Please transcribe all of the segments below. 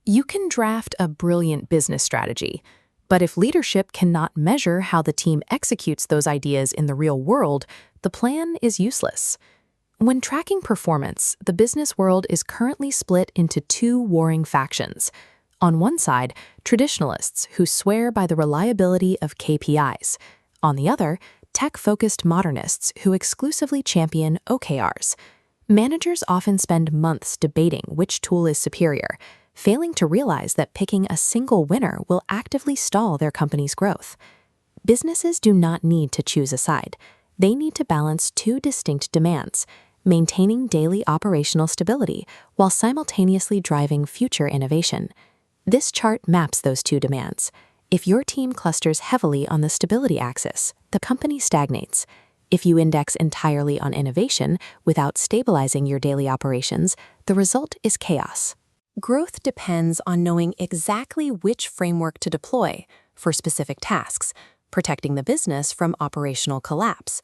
You can draft a brilliant business strategy, but if leadership cannot measure how the team executes those ideas in the real world, the plan is useless. When tracking performance, the business world is currently split into two warring factions. On one side, traditionalists who swear by the reliability of KPIs. On the other, tech-focused modernists who exclusively champion OKRs. Managers often spend months debating which tool is superior, failing to realize that picking a single winner will actively stall their company's growth. Businesses do not need to choose a side. They need to balance two distinct demands: maintaining daily operational stability while simultaneously driving future innovation. This chart maps those two demands. If your team clusters heavily on the stability axis, the company stagnates. If you index entirely on innovation without stabilizing your daily operations, the result is chaos. Growth depends on knowing exactly which framework to deploy for specific tasks, protecting the business from operational collapse.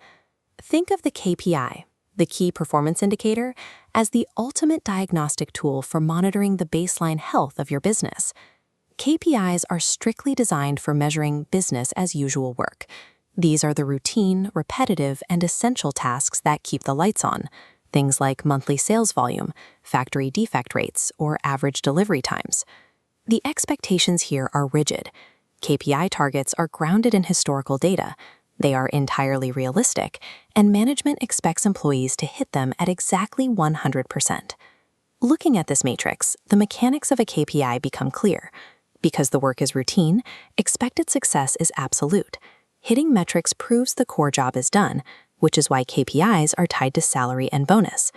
Think of the KPI, the key performance indicator, as the ultimate diagnostic tool for monitoring the baseline health of your business. KPIs are strictly designed for measuring business as usual work. These are the routine, repetitive, and essential tasks that keep the lights on. Things like monthly sales volume, factory defect rates, or average delivery times. The expectations here are rigid. KPI targets are grounded in historical data. They are entirely realistic, and management expects employees to hit them at exactly 100%. Looking at this matrix, the mechanics of a KPI become clear. Because the work is routine, expected success is absolute. Hitting metrics proves the core job is done, which is why KPIs are tied to salary and bonus.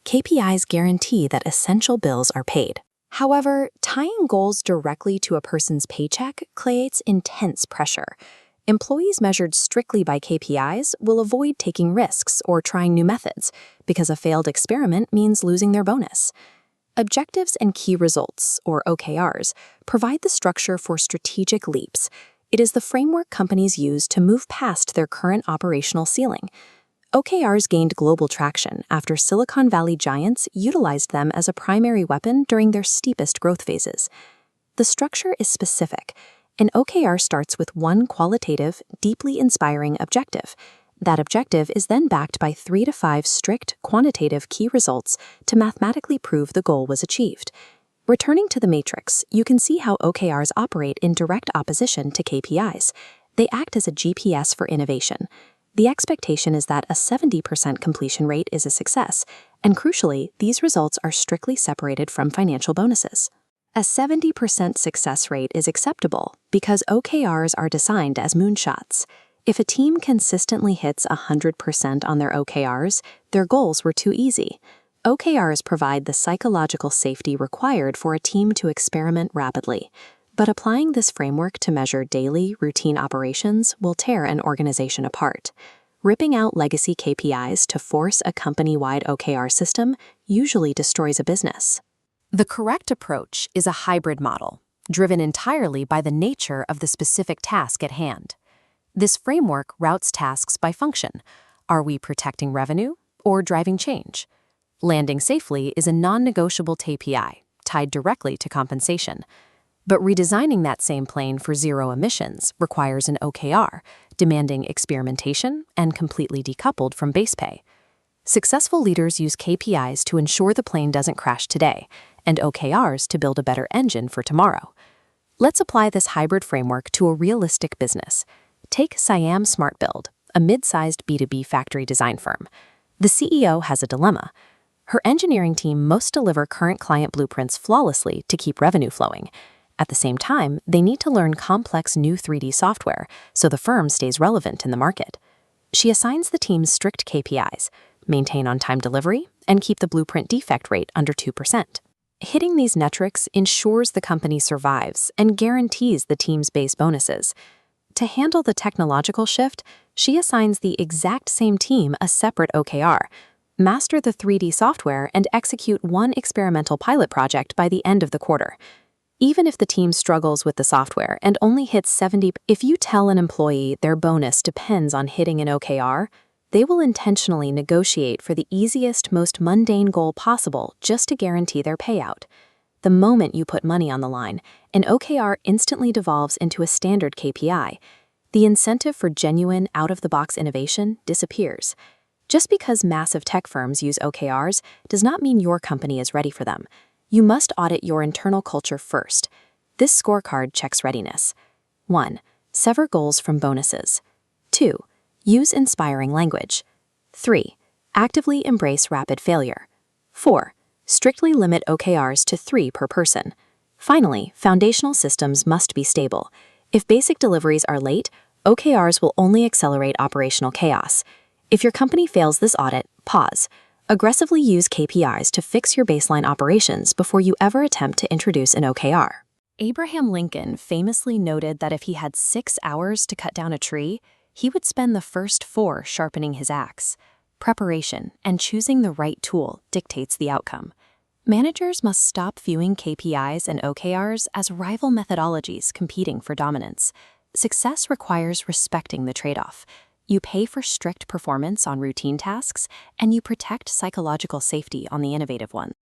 KPIs guarantee that essential bills are paid. However, tying goals directly to a person's paycheck creates intense pressure. Employees measured strictly by KPIs will avoid taking risks or trying new methods, because a failed experiment means losing their bonus. Objectives and key results, or OKRs, provide the structure for strategic leaps. It is the framework companies use to move past their current operational ceiling. OKRs gained global traction after Silicon Valley giants utilized them as a primary weapon during their steepest growth phases. The structure is specific. An OKR starts with one qualitative, deeply inspiring objective. That objective is then backed by 3 to 5 strict, quantitative key results to mathematically prove the goal was achieved. Returning to the matrix, you can see how OKRs operate in direct opposition to KPIs. They act as a GPS for innovation. The expectation is that a 70% completion rate is a success, and crucially, these results are strictly separated from financial bonuses. A 70% success rate is acceptable because OKRs are designed as moonshots. If a team consistently hits 100% on their OKRs, their goals were too easy. OKRs provide the psychological safety required for a team to experiment rapidly. But applying this framework to measure daily, routine operations will tear an organization apart. Ripping out legacy KPIs to force a company-wide OKR system usually destroys a business. The correct approach is a hybrid model, driven entirely by the nature of the specific task at hand. This framework routes tasks by function. Are we protecting revenue or driving change? Landing safely is a non-negotiable KPI, tied directly to compensation. But redesigning that same plane for zero emissions requires an OKR, demanding experimentation and completely decoupled from base pay. Successful leaders use KPIs to ensure the plane doesn't crash today, and OKRs to build a better engine for tomorrow. Let's apply this hybrid framework to a realistic business. Take Siam Smart Build, a mid-sized B2B factory design firm. The CEO has a dilemma. Her engineering team must deliver current client blueprints flawlessly to keep revenue flowing. At the same time, they need to learn complex new 3D software so the firm stays relevant in the market. She assigns the team's strict KPIs, maintain on-time delivery, and keep the blueprint defect rate under 2%. Hitting these metrics ensures the company survives and guarantees the team's base bonuses. To handle the technological shift, she assigns the exact same team a separate OKR, master the 3D software, and execute one experimental pilot project by the end of the quarter. Even if the team struggles with the software and only hits 70%, if you tell an employee their bonus depends on hitting an OKR, they will intentionally negotiate for the easiest, most mundane goal possible just to guarantee their payout. The moment you put money on the line, an OKR instantly devolves into a standard KPI. The incentive for genuine, out-of-the-box innovation disappears. Just because massive tech firms use OKRs does not mean your company is ready for them. You must audit your internal culture first. This scorecard checks readiness. 1. Sever goals from bonuses. 2. Use inspiring language. 3. Actively embrace rapid failure. 4. Strictly limit OKRs to 3 per person. Finally, foundational systems must be stable. If basic deliveries are late, OKRs will only accelerate operational chaos. If your company fails this audit, pause. Aggressively use KPIs to fix your baseline operations before you ever attempt to introduce an OKR. Abraham Lincoln famously noted that if he had 6 hours to cut down a tree, he would spend the first 4 sharpening his axe. Preparation and choosing the right tool dictates the outcome. Managers must stop viewing KPIs and OKRs as rival methodologies competing for dominance. Success requires respecting the trade-off. You pay for strict performance on routine tasks, and you protect psychological safety on the innovative ones.